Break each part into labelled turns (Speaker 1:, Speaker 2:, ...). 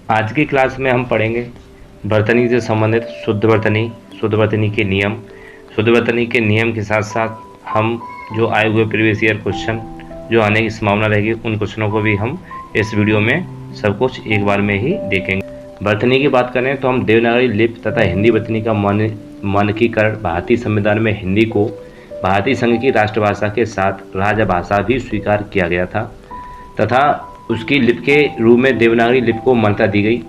Speaker 1: आज की क्लास में हम पढ़ेंगे वर्तनी से संबंधित शुद्ध वर्तनी के नियम। शुद्ध वर्तनी के नियम के साथ साथ हम जो आए हुए प्रीवियस ईयर क्वेश्चन जो आने की संभावना रहेगी उन क्वेश्चनों को भी हम इस वीडियो में सब कुछ एक बार में ही देखेंगे। वर्तनी की बात करें तो हम देवनागरी लिपि तथा हिंदी वर्तनी का मानकीकरण भारतीय संविधान में हिंदी को भारतीय संघ की राष्ट्रभाषा के साथ राजभाषा भी स्वीकार किया गया था तथा उसकी लिपि के रूप में देवनागरी लिपि को मान्यता दी गई।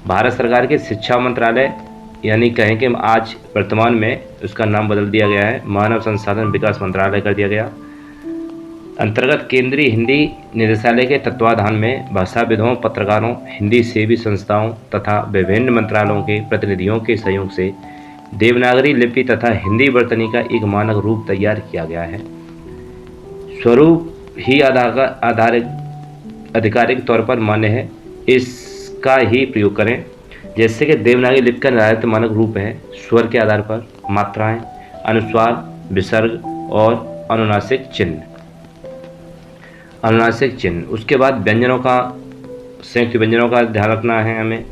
Speaker 1: भारत सरकार के शिक्षा मंत्रालय यानी कहें कि आज वर्तमान में उसका नाम बदल दिया गया है, मानव संसाधन विकास मंत्रालय कर दिया गया। अंतर्गत केंद्रीय हिंदी निदेशालय के तत्वाधान में भाषाविदों, पत्रकारों, हिंदी सेवी संस्थाओं तथा विभिन्न मंत्रालयों के प्रतिनिधियों के सहयोग से देवनागरी लिपि तथा हिंदी वर्तनी का एक मानक रूप तैयार किया गया है। स्वरूप ही आधिकारिक तौर पर मान्य है, इसका ही प्रयोग करें। जैसे कि देवनागरी लिपि का निर्धारित मानक रूप है स्वर के आधार पर मात्राएं, अनुस्वार, विसर्ग और अनुनासिक चिन्ह। उसके बाद व्यंजनों का, संयुक्त व्यंजनों का ध्यान रखना है, हमें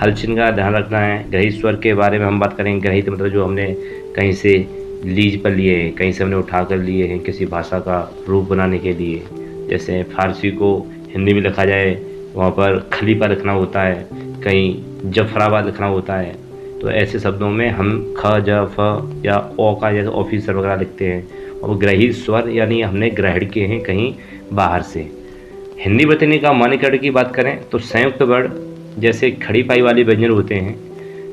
Speaker 1: हल चिन्ह का ध्यान रखना है। ग्रहित स्वर के बारे में हम बात करेंगे। ग्रहित मतलब जो हमने कहीं से लीज पर लिए हैं, कहीं से हमने उठा कर लिए हैं किसी भाषा का रूप बनाने के लिए। जैसे फारसी को हिंदी में लिखा जाए वहाँ पर खलीफा लिखना होता है, कहीं जफराबाद लिखना होता है, तो ऐसे शब्दों में हम ख, ज, फ या ओ का जैसे ऑफिसर वगैरह लिखते हैं। और ग्रहित स्वर यानी हमने ग्रहण किए हैं कहीं बाहर से। हिंदी वर्तनी का मानकीकरण की बात करें तो संयुक्त वर्ण जैसे खड़ी पाई वाले व्यंजन होते हैं।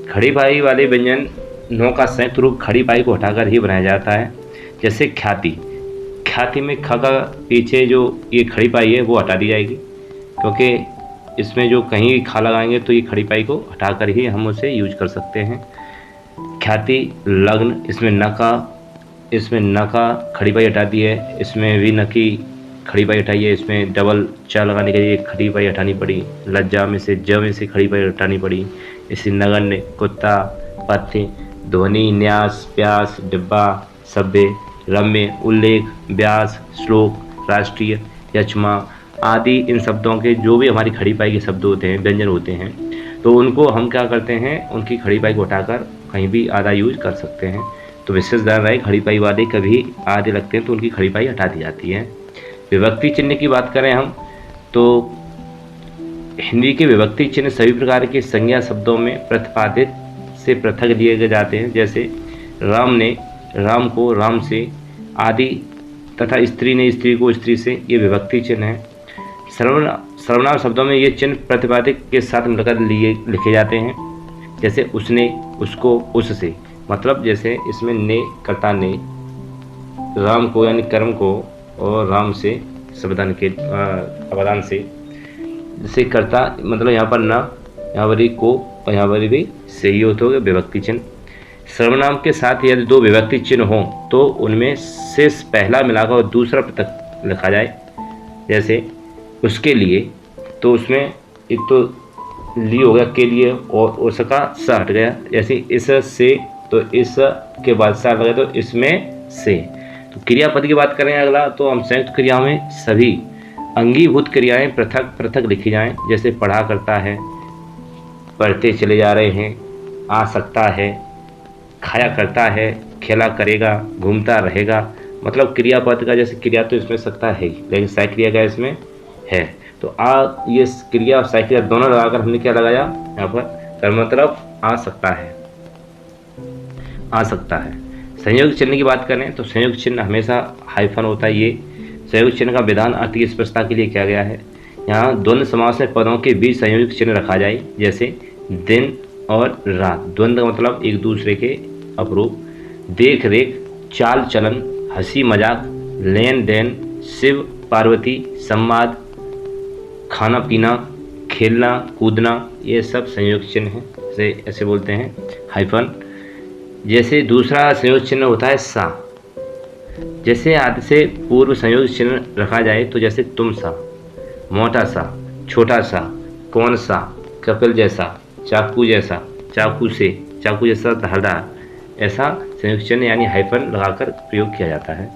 Speaker 1: खड़ी पाई वाले व्यंजनों का संयुक्त रूप खड़ी पाई को हटाकर ही बनाया जाता है। जैसे ख्याति में ख का पीछे जो ये खड़ी पाई है वो हटा दी जाएगी, क्योंकि इसमें जो कहीं खा लगाएंगे तो ये खड़ी पाई को हटाकर ही हम उसे यूज कर सकते हैं। ख्याति लग्न, इसमें न का खड़ी पाई हटा दी है, इसमें भी न की खड़ी पाई हटाई है, इसमें डबल चा लगाने के लिए खड़ी पाई हटानी पड़ी। लज्जा में से खड़ी पाई हटानी पड़ी। इसी नगण्य, कुत्ता, पथ्य, ध्वनि, न्यास, प्यास, डिब्बा, सभ्य, रम्य, उल्लेख, व्यास, श्लोक, राष्ट्रीय, यचमा आदि इन शब्दों के जो भी हमारी खड़ी पाई के शब्द होते हैं, व्यंजन होते हैं, तो उनको हम क्या करते हैं, उनकी खड़ी पाई को हटाकर कहीं भी आधा यूज कर सकते हैं। तो विशेष ध्यान रहे, खड़ी पाई वाले कभी आधे लगते हैं तो उनकी खड़ी पाई हटा दी जाती है। विभक्ति चिन्ह की बात करें हम तो हिंदी के विभक्ति चिन्ह सभी प्रकार के संज्ञा शब्दों में प्रतिपादित से पृथक लिए जाते हैं। जैसे राम ने राम को राम से आदि तथा स्त्री ने स्त्री को स्त्री से, ये विभक्ति चिन्ह है। सर्वनाम शब्दों में ये चिन्ह प्रतिपादित के साथ मिलकर लिखे जाते हैं। जैसे उसने, उसको, उससे, मतलब जैसे इसमें ने कर्ता ने, राम को यानी कर्म को और राम से संविधान के अवदान से, जैसे कर्ता मतलब यहाँ पर ना, यहाँ पर को और यहाँ पर भी से ही होते हो विभक्ति चिन्ह। सर्वनाम के साथ यदि दो विभक्ति चिन्ह हों तो उनमें से पहला मिलाकर और दूसरा पृथक लिखा जाए। जैसे उसके लिए, तो उसमें एक तो ली हो गया के लिए और उसका स हट गया। जैसे इस से, तो इस के बाद सा लगे तो इसमें से। तो क्रियापद की बात करें अगला, तो हम संयुक्त क्रिया में सभी अंगीभूत क्रियाएं पृथक पृथक लिखी जाएं। जैसे पढ़ा करता है, पढ़ते चले जा रहे हैं, आ सकता है, खाया करता है, खेला करेगा, घूमता रहेगा। मतलब क्रियापद का जैसे क्रिया तो इसमें सकता है ही, लेकिन सहायक क्रिया का इसमें है। तो ये क्रिया और सहायक क्रिया दोनों लगाकर हमने क्या लगाया यहाँ पर, मतलब आ सकता है। संयोग चिन्ह की बात करें तो संयोग चिन्ह हमेशा हाइफन होता है। ये संयोग चिन्ह का विधान अर्थ की स्पष्टता के लिए किया गया है। यहाँ द्वंद्व समास में पदों के बीच संयोग चिन्ह रखा जाए। जैसे दिन और रात, द्वंद्व मतलब एक दूसरे के अपरूप। देख रेख, चाल चलन, हंसी मजाक, लेन देन, शिव पार्वती, संवाद, खाना पीना, खेलना कूदना, ये सब संयोग चिन्ह हैं, ऐसे बोलते हैं हाइफन। जैसे दूसरा संयोग चिन्ह होता है सा। जैसे आदि से पूर्व संयोग चिन्ह रखा जाए तो जैसे तुम सा, मोटा सा, छोटा सा, कौन सा, कपिल जैसा, चाकू जैसा, चाकू से, चाकू जैसा धारदार, ऐसा संयोग चिन्ह यानी हाइफन लगाकर प्रयोग किया जाता है।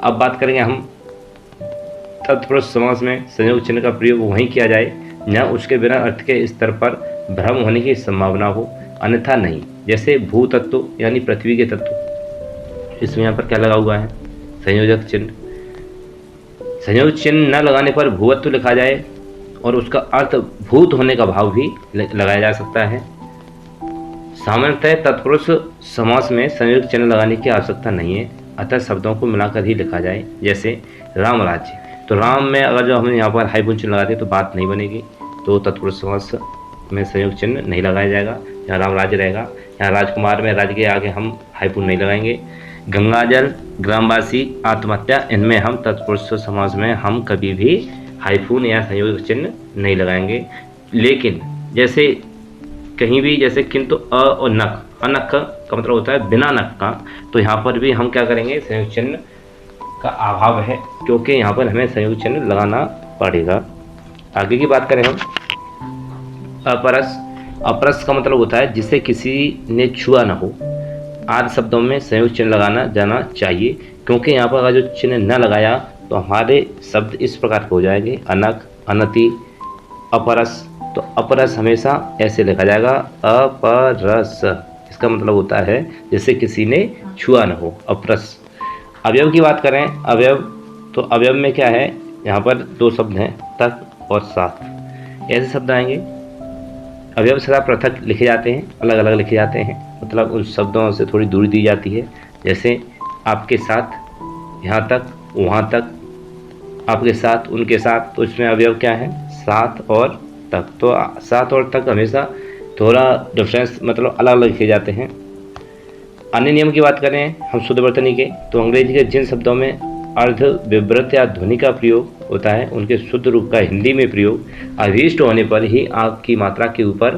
Speaker 1: अब बात करेंगे हम तत्पुरुष समास में संयोग चिन्ह का प्रयोग वहीं किया जाए न उसके बिना अर्थ के स्तर पर भ्रम होने की संभावना हो, अन्यथा नहीं। जैसे भू तत्व यानी पृथ्वी के तत्व, इसमें यहाँ पर क्या लगा हुआ है, संयोजक चिन्ह। संयोजक चिन्ह न लगाने पर भूवत्व लिखा जाए और उसका अर्थ भूत होने का भाव भी लगाया जा सकता है। सामान्यतः तत्पुरुष समास में संयोजक चिन्ह लगाने की आवश्यकता नहीं है, अतः शब्दों को मिलाकर ही लिखा जाए। जैसे राम राज्य, तो राम में अगर जो हम यहाँ पर हाइफन चिन्ह लगाते तो बात नहीं बनेगी, तो तत्पुरुष समास में संयोजक चिन्ह नहीं लगाया जाएगा। यहाँ राम राज्य रहेगा, यहाँ राजकुमार में राज्य के आगे हम हाइफन नहीं लगाएंगे। गंगाजल, ग्रामवासी, आत्महत्या, इनमें हम तत्पुरुष समास में हम कभी भी हाइफन या संयोजक चिन्ह नहीं लगाएंगे। लेकिन जैसे कहीं भी जैसे किंतु अ और नक, अनक का मतलब होता है बिना नक का, तो यहाँ पर भी हम क्या करेंगे, संयोजक चिन्ह का अभाव है, क्योंकि यहाँ पर हमें संयोजक चिन्ह लगाना पड़ेगा। आगे की बात करें हम, अपरस। अपरस का मतलब होता है जिसे किसी ने छुआ ना हो। आदि शब्दों में संयोजक चिन्ह लगाना जाना चाहिए, क्योंकि यहाँ पर अगर जो चिन्ह न लगाया तो हमारे शब्द इस प्रकार के हो जाएंगे, अनक, अनति, अपरस। तो अपरस हमेशा ऐसे लिखा जाएगा, अपरस। इसका मतलब होता है जैसे किसी ने छुआ न हो, अपरस। अवयव की बात करें, अवयव, तो अवयव में क्या है, यहाँ पर दो शब्द हैं, तक और साथ। ऐसे शब्द आएंगे। अवयव सदा पृथक लिखे जाते हैं, अलग अलग लिखे जाते हैं, मतलब उन शब्दों से थोड़ी दूरी दी जाती है। जैसे आपके साथ, यहाँ तक, वहाँ तक, आपके साथ, उनके साथ, तो इसमें अवयव क्या है, साथ और तक। तो साथ और तक हमेशा थोड़ा डिफरेंस, मतलब अलग अलग लिखे जाते हैं। अन्य नियम की बात करें हम शुद्ध वर्तनी के, तो अंग्रेजी के जिन शब्दों में अर्ध, विवृत या ध्वनि का प्रयोग होता है उनके शुद्ध रूप का हिंदी में प्रयोग अभीष्ट होने पर ही आँख की मात्रा के ऊपर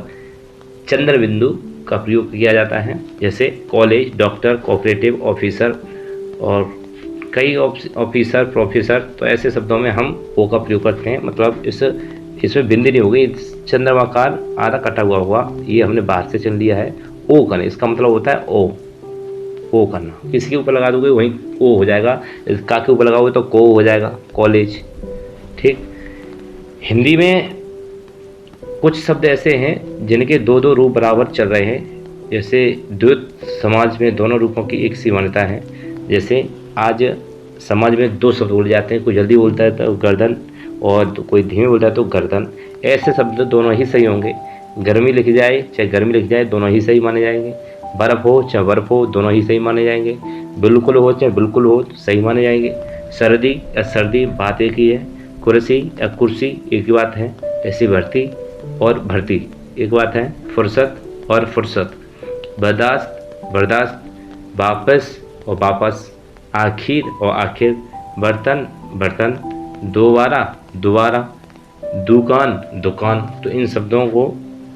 Speaker 1: चंद्र बिंदु का प्रयोग किया जाता है। जैसे कॉलेज, डॉक्टर, कोऑपरेटिव, ऑफिसर और कई ऑफिसर, प्रोफेसर, तो ऐसे शब्दों में हम ओ का प्रयोग करते हैं, मतलब इसमें बिंदी नहीं होगी, चंद्रमाकार आधा कटा हुआ ये हमने बाहर से चल लिया है, ओ करना, इसका मतलब होता है ओ करना। किसी के ऊपर लगा दोगे वहीं ओ हो जाएगा, का के ऊपर लगाओगे तो को हो जाएगा, कॉलेज। ठीक। हिंदी में कुछ शब्द ऐसे हैं जिनके दो दो रूप बराबर चल रहे हैं, जैसे द्वैत समाज में दोनों रूपों की एक सी मान्यता है। जैसे आज समाज में दो शब्द बोले जाते हैं, कोई जल्दी बोलता है तो गर्दन, और कोई धीमे बोलता है तो गर्दन। ऐसे शब्द दोनों ही सही होंगे। गर्मी लिखी जाए चाहे गर्मी लिखी जाए, दोनों ही सही माने जाएंगे। बर्फ़ हो चाहे बर्फ़ हो, दोनों ही सही माने जाएंगे। बिल्कुल हो चाहे बिल्कुल हो, तो सही माने जाएंगे। सर्दी या सर्दी, बात एक ही है। कुर्सी या कुर्सी, एक ही बात है। ऐसी भर्ती और भर्ती, एक बात है। फुर्सत और फुर्सत, बर्दाश्त बर्दाश्त, वापस और वापस, आखिर और आखिर, बर्तन बर्तन, दोबारा दोबारा, दुकान दुकान। तो इन शब्दों को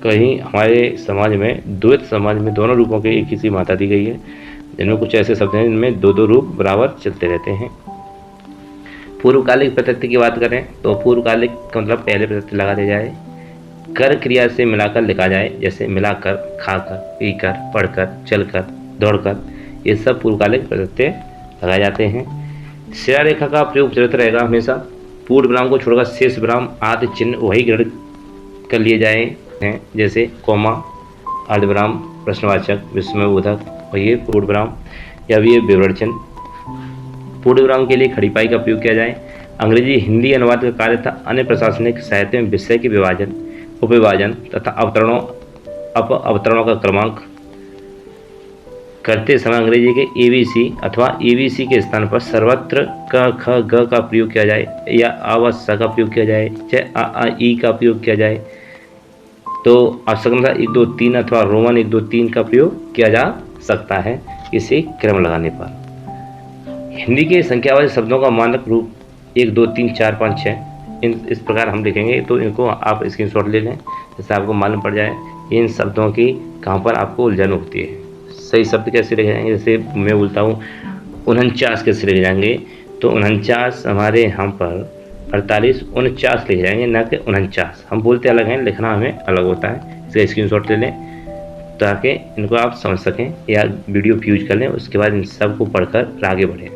Speaker 1: कहीं हमारे समाज में, द्वैत समाज में दोनों रूपों के एक ही सी मात्रा दी गई है, जिनमें कुछ ऐसे शब्द हैं जिनमें दो दो रूप बराबर चलते रहते हैं। पूर्वकालिक प्रत्यय की बात करें तो पूर्वकालिक का मतलब पहले प्रत्यय लगा दिया जाए, कर क्रिया से मिलाकर लिखा जाए। जैसे मिलाकर, खाकर, पीकर, पढ़कर, चलकर, दौड़कर, ये सब पूर्वकालिक प्रत्यय लगाए जाते हैं। शिरा रेखा का प्रयोग चलता रहेगा हमेशा। पूर्ण विराम को छोड़कर शेष विराम आदि चिन्ह वही ग्रहण कर लिए जाए हैं, जैसे कॉमा, अर्धविराम, प्रश्नवाचक, विस्मयबोधक, और ये पूर्ण विराम या ये विवरण चिन्ह। पूर्ण विराम के लिए खड़ीपाई का प्रयोग किया जाए। अंग्रेजी हिंदी अनुवाद का कार्य था अन्य प्रशासनिक साहित्य में विषय के विभाजन, उपविभाजन तथा अवतरणों का क्रमांक करते समय अंग्रेजी के ABC अथवा ABC के स्थान पर सर्वत्र क, ख, ग का प्रयोग किया जाए, या अवश्य का प्रयोग किया जाए, चाहे अ, ई का प्रयोग किया जाए। तो आवश्यकता 1 2 3 अथवा रोमन 1 2 3 का प्रयोग किया जा सकता है इसे क्रम लगाने पर। हिंदी के संख्यावाचक शब्दों का मानक रूप 1 2 3 4 5 6 इस प्रकार हम लिखेंगे, तो इनको आप स्क्रीनशॉट ले लें, जैसे आपको मालूम पड़ जाए इन शब्दों की कहाँ पर आपको उलझन होती है। सही शब्द कैसे लिखे जाएंगे, जैसे मैं बोलता हूँ 49 कैसे लिखे जाएंगे, तो 49 हमारे यहाँ पर 48 49 लिखे जाएंगे, ना कि 49। हम बोलते अलग हैं, लिखना हमें अलग होता है। इसका स्क्रीनशॉट ले लें ताकि इनको आप समझ सकें, या वीडियो यूज कर लें, उसके बाद इन सब को पढ़कर आगे बढ़ें।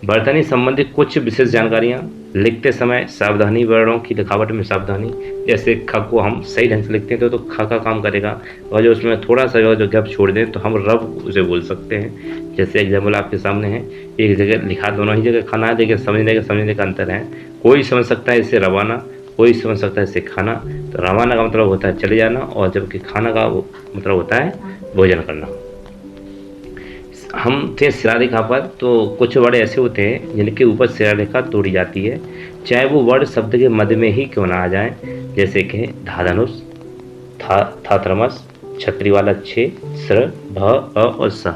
Speaker 1: वर्तनी संबंधित कुछ विशेष जानकारियाँ। लिखते समय सावधानी, वर्णों की लिखावट में सावधानी। जैसे ख को हम सही ढंग से लिखते हैं तो ख का काम करेगा, और जो उसमें थोड़ा सा जो गैप छोड़ दें तो हम रब उसे बोल सकते हैं। जैसे एग्जाम्पल आपके सामने है, एक जगह लिखा दोनों ही जगह खाना है, लेकिन समझने का अंतर है। कोई समझ सकता है इसे रवाना, कोई समझ सकता है इसे खाना। तो रवाना का मतलब होता है चले जाना, और जबकि खाना का मतलब होता है भोजन करना। हम थे शिला रेखा पर, तो कुछ वर्ड ऐसे होते हैं जिनके ऊपर शिला रेखा तोड़ी जाती है, चाहे वो वर्ड शब्द के मध्य में ही क्यों ना आ जाए। जैसे कि धाधनुष, थाथरमस, छतरी वाला छे, स्र, भ, अ और स।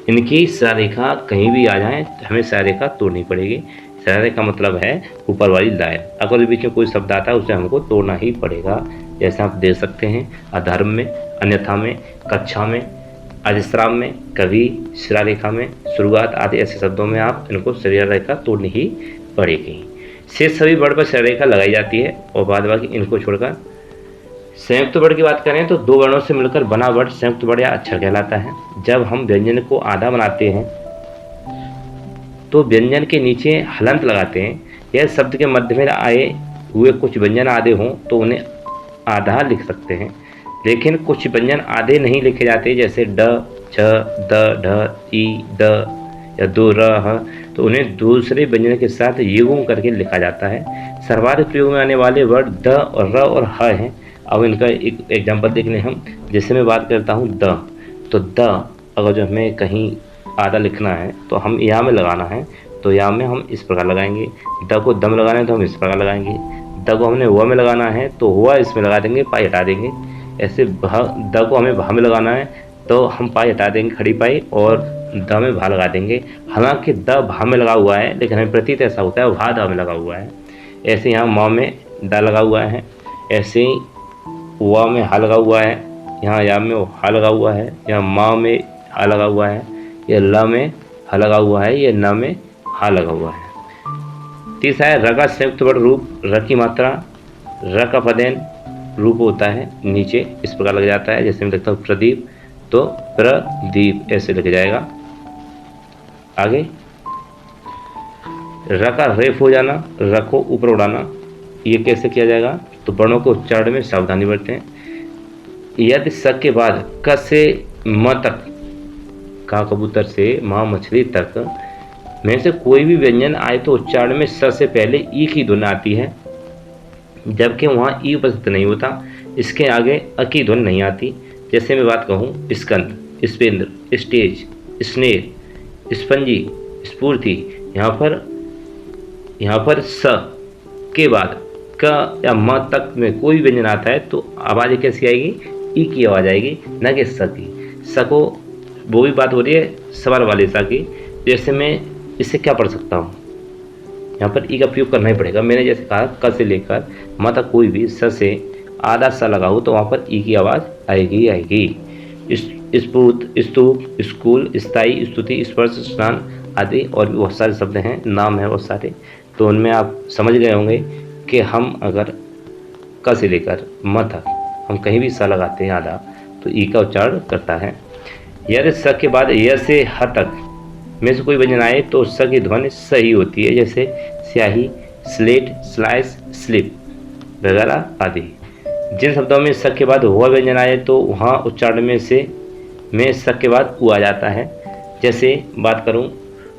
Speaker 1: इनकी शिला रेखा कहीं भी आ जाए हमें शिला रेखा तोड़नी पड़ेगी। शिला रेखा मतलब है ऊपर वाली लाइन। अगर बीच में कोई शब्द आता है उसे हमको तोड़ना ही पड़ेगा। जैसे आप देख सकते हैं अधर्म में, अन्यथा में, कक्षा में, अजस्राम में, कवि, शिला रेखा में, शुरुआत आदि ऐसे शब्दों में आप इनको शिला रेखा तोड़नी ही पड़ेगी। शेष सभी वर्ड पर शिला रेखा लगाई जाती है, और बाद बाकी इनको छोड़कर संयुक्त वर्ड की बात करें तो दो वर्णों से मिलकर बना वर्ड संयुक्त वर्ड या अक्षर कहलाता है। जब हम व्यंजन को आधा बनाते हैं तो व्यंजन के नीचे हलंत लगाते हैं। यह शब्द के मध्य में आए हुए कुछ व्यंजन आधे हों तो उन्हें आधा लिख सकते हैं, लेकिन कुछ व्यंजन आधे नहीं लिखे जाते, जैसे ड, छ, द, ढ, ई, द या दो, र, ह, तो उन्हें दूसरे व्यंजन के साथ युग्म करके लिखा जाता है। सर्वाधिक प्रयोग में आने वाले वर्ड द और र और ह हैं। अब इनका एक एग्जाम्पल देख लें हम। जैसे मैं बात करता हूँ द, तो द अगर जो हमें कहीं आधा लिखना है तो हम या में लगाना है, तो या में हम इस प्रकार लगाएंगे। द को दम लगाना है तो हम इस प्रकार लगाएंगे। द को हमने हुआ में लगाना है तो हुआ इसमें लगा देंगे, पाई हटा देंगे। ऐसे द को हमें भा में लगाना है तो हम पाई हटा देंगे, खड़ी पाई, और द में भा लगा देंगे। हालांकि द भा में लगा हुआ है, लेकिन हमें प्रतीत ऐसा होता है भा द में लगा हुआ है। ऐसे यहाँ म में द लगा हुआ है, ऐसे ही वा में हा लगा हुआ है, यहाँ या में हा लगा हुआ है, यहाँ मा में हा लगा हुआ है, यह ल में हा लगा हुआ है, यह न में हा लगा हुआ है। तीसरा है र का संयुक्त वर्ड रूप। र की मात्रा र का पदेन रूप होता है, नीचे इस प्रकार लग जाता है। जैसे मैं लिखता हूँ प्रदीप तो प्रदीप ऐसे लिख जाएगा। आगे र का रेफ हो जाना, र को ऊपर उड़ाना, ये कैसे किया जाएगा, तो वर्णों के उच्चारण में सावधानी बरतें। यदि स के बाद क से म तक, का कबूतर से माँ मछली तक में से कोई भी व्यंजन आए तो उच्चारण में स से पहले ई की ध्वनि आती है, जबकि वहाँ ई उपस्थित नहीं होता। इसके आगे अ की ध्वनि नहीं आती। जैसे मैं बात कहूँ स्कंद, स्पेंद्र, स्टेज, स्नेह, स्पंजी, स्फूर्ति, यहाँ पर स के बाद क या म तक में कोई व्यंजन आता है तो आवाज़ कैसी आएगी, ई की आवाज़ आएगी, न कि स की। स को वो भी बात हो रही है सवार वाले सा की। जैसे मैं इससे क्या पढ़ सकता हूँ, यहाँ पर ई का प्रयोग करना ही पड़ेगा। मैंने जैसे कहा क से लेकर म तक कोई भी स से आधा सा लगा हो तो वहाँ पर ई की आवाज़ आएगी। स्फूर्त, स्तूप, स्कूल, स्थायी, स्तुति, स्पर्श, स्नान आदि और भी बहुत सारे शब्द हैं, नाम है बहुत सारे। तो उनमें आप समझ गए होंगे कि हम अगर क से लेकर म तक हम कहीं भी स लगाते हैं आधा तो ई का उच्चारण करता है। यदि स के बाद य से ह तक में से कोई व्यंजन आए तो स की ध्वनि सही होती है, जैसे स्याही, स्लेट, स्लाइस, स्लिप वगैरह आदि। जिन शब्दों में स के बाद हुआ व्यंजन आए तो वहाँ उच्चारण में स के बाद उ आ जाता है। जैसे बात करूँ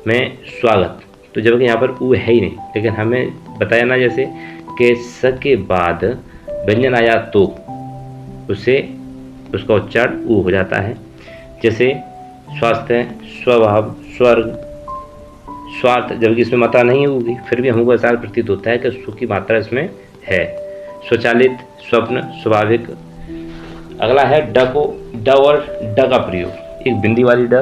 Speaker 1: मैं स्वागत, तो जबकि यहाँ पर उ है ही नहीं, लेकिन हमें बताया ना जैसे कि स के बाद व्यंजन आया तो उसका उच्चारण उ हो जाता है। जैसे स्वास्थ्य, स्वभाव, स्वर्ग, स्वार्थ, जबकि इसमें मात्रा नहीं होगी फिर भी हमको ऐसा प्रतीत होता है कि सु की मात्रा इसमें है। स्वचालित, स्वप्न, स्वाभाविक। अगला है ड को, ड और ड का प्रयोग, एक बिंदी वाली ड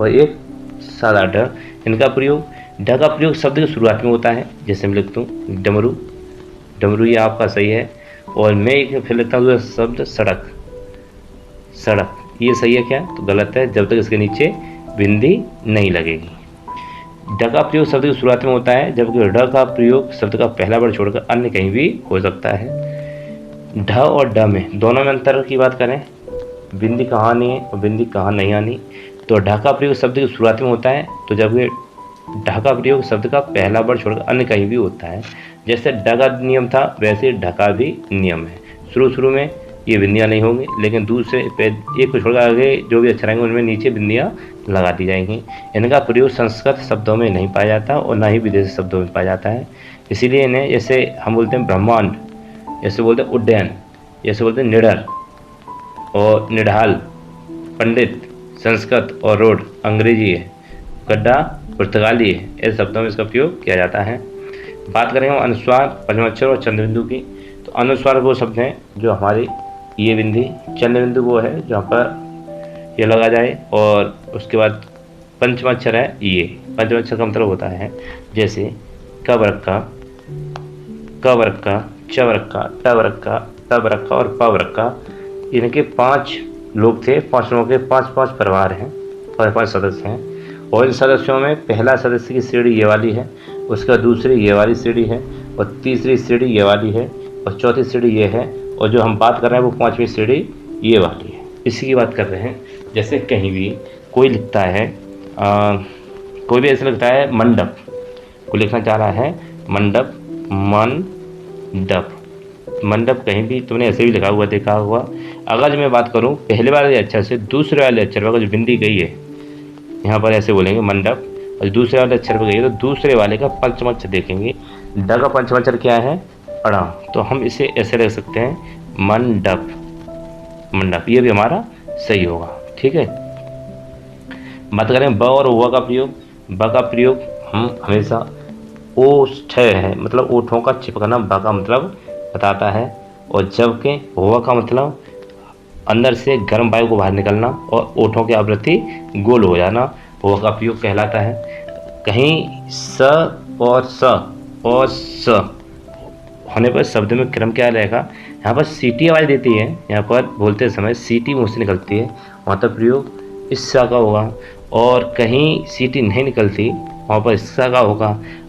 Speaker 1: और एक सादा ड। इनका प्रयोग, ड का प्रयोग शब्द की शुरुआत में होता है। जैसे मैं लिखता हूँ डमरू, डमरू ये आपका सही है। और मैं एक फिर लिखता हूँ शब्द सड़क, सड़क, ये सही है क्या, तो गलत है जब तक इसके नीचे बिंदी नहीं लगेगी। ड का प्रयोग शब्द की शुरुआत में होता है, जबकि ड का प्रयोग शब्द का पहला वर्ड छोड़कर अन्य कहीं भी हो सकता है। ढ और ड में दोनों में अंतर की बात करें, बिंदी कहाँ आनी है और बिंदी कहाँ नहीं आनी, तो ढ का प्रयोग शब्द की शुरुआत में होता है, तो जबकि ढ का प्रयोग शब्द का पहला वर्ड छोड़कर अन्य कहीं भी होता है। जैसे ढ का नियम था वैसे ढ का भी नियम है। शुरू में ये बिंदियाँ नहीं होंगी, लेकिन दूसरे एक को छोड़कर आगे जो भी अक्षर आएंगे उनमें नीचे बिंदियाँ लगा दी जाएंगी। इनका प्रयोग संस्कृत शब्दों में नहीं पाया जाता और ना ही विदेशी शब्दों में पाया जाता है। इसीलिए इन्हें जैसे हम बोलते हैं ब्रह्मांड, जैसे बोलते हैं उड्डयन, जैसे बोलते हैं निडर और निढाल, पंडित संस्कृत और रोड अंग्रेजी है, गड्ढा पुर्तगाली है, ऐसे शब्दों में इसका प्रयोग किया जाता है। बात करेंगे अनुस्वार, पंचमाक्षर और चंद्रबिंदु की। तो अनुस्वार वो शब्द हैं जो हमारी ये बिंदी, चंद्रबिंदु वो है जहाँ पर ये लगा जाए, और उसके बाद पंचमाक्षर है ये। पंचमाक्षर का मतलब होता है जैसे क वर्ग का, क वर्ग का, च वर्ग का, ट वर्ग का, ट वर्ग का और प वर्ग का। इनके 5 लोग थे, 5 लोगों के 5 परिवार हैं, 5 सदस्य हैं। और इन सदस्यों में पहला सदस्य की सीढ़ी ये वाली है, उसका दूसरी ये वाली सीढ़ी है, और तीसरी सीढ़ी ये वाली है, और चौथी सीढ़ी ये है, और जो हम बात कर रहे हैं वो 5वीं सीढ़ी ये वाली है। इसी की बात कर रहे हैं। जैसे कहीं भी कोई लिखता है कोई भी ऐसा लिखता है मंडप, कोई लिखना चाह रहा है मंडप, मंडप, मंडप कहीं भी तुमने ऐसे भी लिखा हुआ देखा हुआ। अगर मैं बात करूं पहले वाले अक्षर से दूसरे वाले अक्षर पर जो बिंदी गई है, यहाँ पर ऐसे बोलेंगे मंडप, और दूसरे वाले अक्षर पर गई है तो दूसरे वाले का पंचमाक्षर देखेंगे। ड का पंचमाक्षर क्या है? अड़ा। तो हम इसे ऐसे लिख सकते हैं मंडप, मंडप। ये भी हमारा सही होगा। ठीक है। बात करें ब और व का प्रयोग। ब का प्रयोग हम हमेशा ओष्ठ है, मतलब ओठों का चिपकना ब का मतलब बताता है, और जबकि व का मतलब अंदर से गर्म वायु को बाहर निकलना और ओठों की आवृत्ति गोल हो जाना, व का प्रयोग कहलाता है। कहीं स और स होने पर शब्द में क्रम क्या रहेगा? यहाँ पर सीटी आवाज़ देती है, यहाँ पर बोलते समय सीटी मुँह से निकलती है, वहाँ तक प्रयोग इस सा का होगा। और कहीं सीटी नहीं निकलती वहाँ पर इस सा का होगा।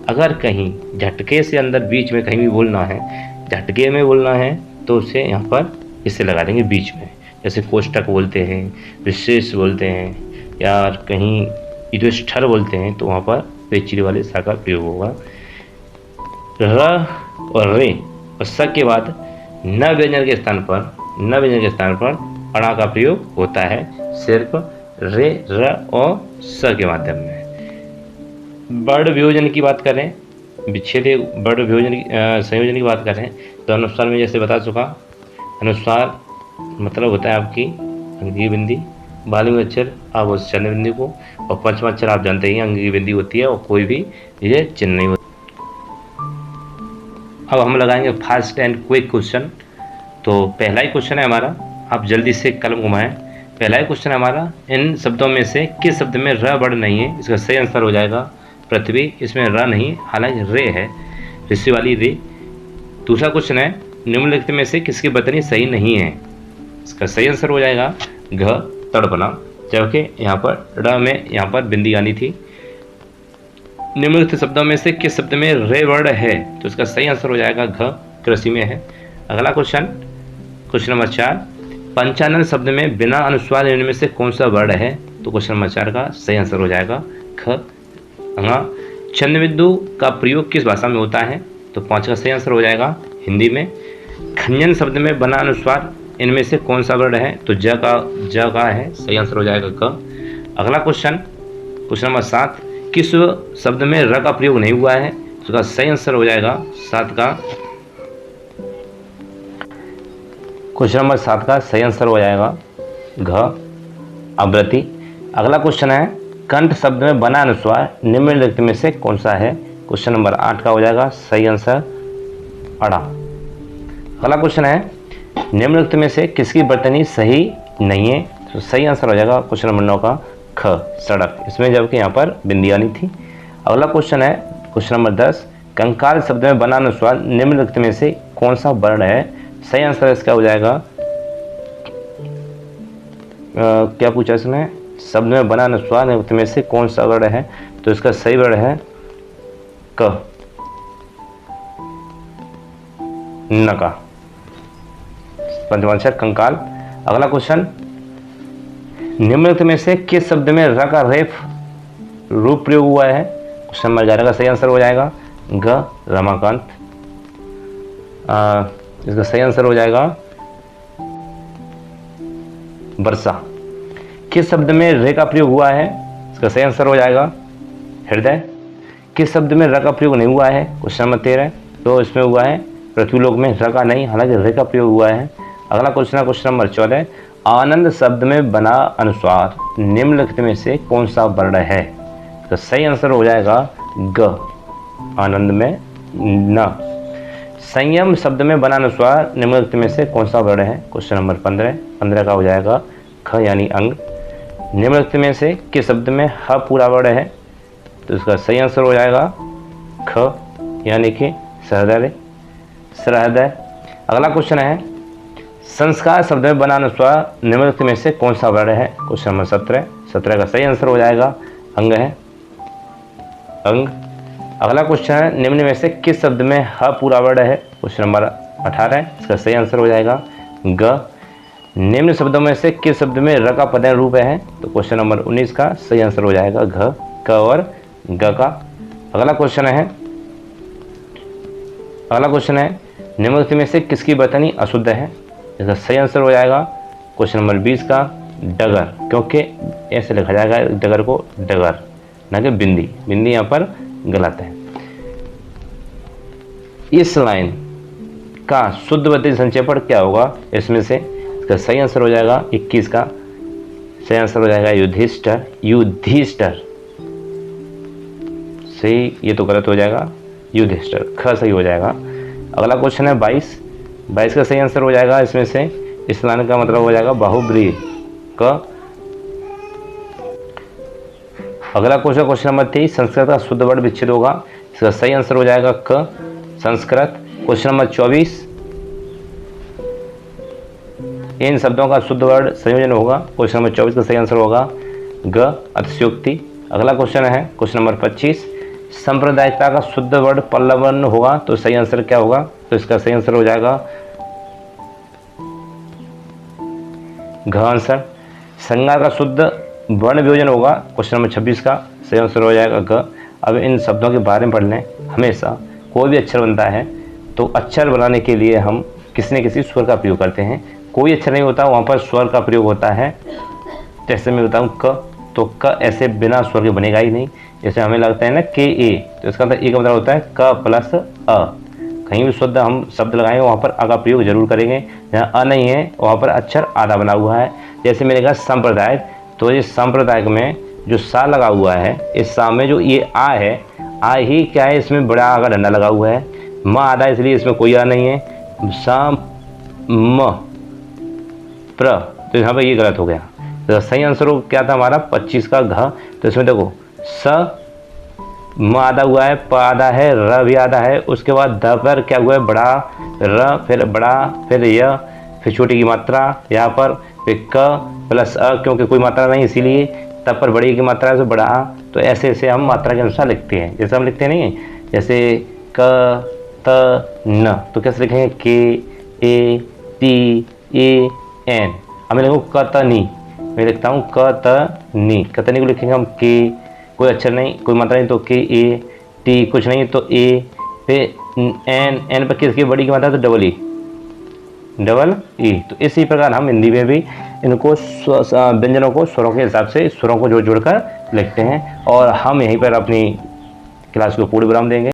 Speaker 1: अगर कहीं झटके से अंदर बीच में कहीं भी बोलना है, झटके में बोलना है, तो उसे यहाँ पर इसे लगा देंगे बीच में। जैसे कोष्टक बोलते हैं, विशेष बोलते हैं, या कहीं युधिष्ठिर बोलते हैं, तो वहाँ पर पेचीले वाले सा का प्रयोग होगा। र और रे और स के बाद न व्यंजन के स्थान पर अणा का प्रयोग होता है, सिर्फ रे, र और स के माध्यम में। वर्ण वियोजन की बात करें, विच्छेद वर्ण वियोजन संयोजन की बात करें, तो अनुस्वार में जैसे बता चुका, अनुस्वार मतलब होता है आपकी अंगिकी बिंदी, बालिंग अक्षर आप उस चंद्र बिंदी को, और पंचमाक्षर आप जानते ही अंगिकी बिंदी होती है, और कोई भी ये चिन्ह नहीं होता। अब हम लगाएंगे फास्ट एंड क्विक क्वेश्चन। तो पहला ही क्वेश्चन है हमारा, आप जल्दी से कलम घुमाएं। पहला ही क्वेश्चन है हमारा, इन शब्दों में से किस शब्द में र वर्ण नहीं है? इसका सही आंसर हो जाएगा पृथ्वी। इसमें र नहीं, हालांकि रे है, ऋषि वाली रे। दूसरा क्वेश्चन है, निम्नलिखित में से किसकी बतनी सही नहीं है? इसका सही आंसर हो जाएगा घ, तड़पना, जबकि यहाँ पर र में यहाँ पर बिंदी आनी थी। निम्नलिखित शब्दों में से किस शब्द में रे वर्ण है? तो इसका सही आंसर हो जाएगा घ, कृषि में है। अगला क्वेश्चन, क्वेश्चन नंबर 4, पंचानन शब्द में बिना अनुस्वार इनमें से कौन सा वर्ण है? तो क्वेश्चन नंबर 4 का सही आंसर हो जाएगा ख। छंदबिंदु का प्रयोग किस भाषा में होता है? तो 5 का सही आंसर हो जाएगा हिंदी में। खंजन शब्द में बना अनुस्वार इनमें से कौन सा वर्ण है? तो ज का है, सही आंसर हो जाएगा क। अगला क्वेश्चन, क्वेश्चन नंबर 7, किस शब्द में र का प्रयोग नहीं हुआ है? तो उसका सही आंसर हो जाएगा 7 का, क्वेश्चन नंबर 7 का सही आंसर हो जाएगा घ, आवृत्ति। अगला क्वेश्चन है, कंठ शब्द में बना अनुस्वार निम्नलिखित में से कौन सा है? क्वेश्चन नंबर 8 का हो जाएगा सही आंसर अड़ा। अगला क्वेश्चन है, निम्नलिखित में से किसकी वर्तनी सही नहीं है? तो सही आंसर हो जाएगा क्वेश्चन नंबर 9 का ख, सड़क, इसमें जबकि यहाँ पर बिंदी आनी थी। अगला क्वेश्चन है, क्वेश्चन नंबर 10, कंकाल शब्द में बना अनुस्वार निम्नलिखित में से कौन सा वर्ण है? सही आंसर इसका हो जाएगा क्या पूछा इसमें? शब्द में बना अनुस्वार निम्नलिखित में से कौन सा वर्ण है? तो इसका सही वर्ण है क, न का, पंचमाक्षर कंकाल। अगला क्वेश्चन, निम्नलिखित में से किस शब्द में र का रेफ रूप प्रयोग हुआ है? क्वेश्चन नंबर 11 का सही आंसर हो जाएगा ग रमाकांत। इसका सही आंसर हो जाएगा वर्षा। किस शब्द में रे का प्रयोग हुआ है? इसका सही आंसर हो जाएगा हृदय। किस शब्द में र का प्रयोग नहीं हुआ है? क्वेश्चन नंबर 13, तो इसमें हुआ है पृथ्वीलोक में र का नहीं, हालांकि रे का प्रयोग हुआ है। अगला क्वेश्चन है क्वेश्चन नंबर 14, आनंद शब्द में बना अनुस्वार निम्नलिखित में से कौन सा वर्ण है? तो सही आंसर हो जाएगा ग आनंद में न। संयम शब्द में बना अनुस्वार निम्नलिखित में से कौन सा वर्ण है? क्वेश्चन नंबर 15 का हो जाएगा ख यानी अंग। निम्नलिखित में से किस शब्द में ह पूरा वर्ण है? तो इसका सही आंसर हो जाएगा ख यानी कि सहृदय। अगला क्वेश्चन है संस्कार शब्द में बना अनुस्वार निम्नलिखित में से कौन सा वर्ण है? क्वेश्चन नंबर 17 का सही आंसर हो जाएगा अंग है, अंग। अगला क्वेश्चन है निम्न में से किस शब्द में ह पूरा वर्ण है? क्वेश्चन नंबर 18, इसका सही आंसर हो जाएगा ग। निम्न शब्दों में से किस शब्द में र का पदन रूप है? तो क्वेश्चन नंबर 19 का सही आंसर हो जाएगा घ, क और ग का। अगला क्वेश्चन है निम्नलिखित में से किसकी वर्तनी अशुद्ध है? इसका सही आंसर हो जाएगा क्वेश्चन नंबर 20 का डगर, क्योंकि ऐसे लिखा जाएगा डगर को डगर न कि बिंदी, बिंदी यहाँ पर गलत है। इस लाइन का शुद्ध वर्तनी संक्षेपण क्या होगा? इसमें से इसका सही आंसर हो जाएगा 21 का सही आंसर हो जाएगा युधिष्ठिर, युधिष्ठिर। सही, ये तो गलत हो जाएगा युधिष्ठिर, ख सही हो जाएगा। अगला क्वेश्चन है 22 का सही आंसर हो जाएगा इसमें से, इस लाइन का मतलब हो जाएगा बाहुव्रीहि क। अगला क्वेश्चन नंबर 23, संस्कृत का शुद्ध वर्ण विच्छेद होगा, इसका सही आंसर हो जाएगा क संस्कृत। क्वेश्चन नंबर 24, इन शब्दों का शुद्ध वर्ण संयोजन होगा, क्वेश्चन नंबर 24 का सही आंसर होगा ग अतिशयोक्ति। अगला क्वेश्चन है क्वेश्चन नंबर 25, सांप्रदायिकता का शुद्ध वर्ण पल्लव वर्ण होगा, तो सही आंसर क्या होगा? तो इसका सही आंसर हो जाएगा घ आंसर। संज्ञा का शुद्ध वर्ण वियोजन होगा, क्वेश्चन नंबर 26 का सही आंसर हो जाएगा ग। अब इन शब्दों के बारे में पढ़ लें। हमेशा कोई भी अक्षर बनता है तो अक्षर बनाने के लिए हम किसी न किसी स्वर का प्रयोग करते हैं। कोई अक्षर नहीं होता, वहाँ पर स्वर का प्रयोग होता है। जैसे मैं बताऊँ क, तो क ऐसे बिना स्वर के बनेगा ही नहीं। जैसे हमें लगता है ना के ए, तो इसका मतलब ए का मतलब होता है क प्लस अ। कहीं भी शुद्ध हम शब्द लगाएंगे वहाँ पर अ का प्रयोग जरूर करेंगे। जहाँ अ नहीं है वहाँ पर अक्षर आधा बना हुआ है। जैसे मैंने कहा सांप्रदायिक, तो इस सांप्रदायिक में जो सा लगा हुआ है, इस सा में जो ये आ है, आ ही क्या है, इसमें बड़ा आ का डंडा लगा हुआ है। म आधा, इसलिए इसमें कोई आ नहीं है। सा म प्र, तो यहाँ पर ये गलत हो गया। तो सही आंसर हो क्या था हमारा 25 का घ। तो इसमें देखो स म आधा हुआ है, प आधा है, र भी आधा है, उसके बाद ध पर क्या हुआ है बड़ा, र फिर बड़ा, फिर य, फिर छोटी की मात्रा यहाँ पर, फिर क प्लस अ, क्योंकि कोई मात्रा नहीं इसीलिए, तब पर बड़ी की मात्रा से बड़ा आ। तो ऐसे ऐसे हम मात्रा के अनुसार लिखते हैं। जैसे हम लिखते नहीं है, जैसे क त न, तो कैसे लिखेंगे के ए टी ए एन। अब मैं लिखूँ कतनी, मैं लिखता हूँ कतनी, कतनी को लिखेंगे हम के, कोई अक्षर नहीं, कोई मात्रा नहीं, तो के ए, टी कुछ नहीं तो ए, फिर एन, एन पर किसकी बड़ी की मात्रा तो डबल ई। तो इसी प्रकार हम हिंदी में भी इनको व्यंजनों को स्वरों के हिसाब से स्वरों को जोड़ जोड़कर लिखते हैं। और हम यहीं पर अपनी क्लास को पूर्ण विराम देंगे।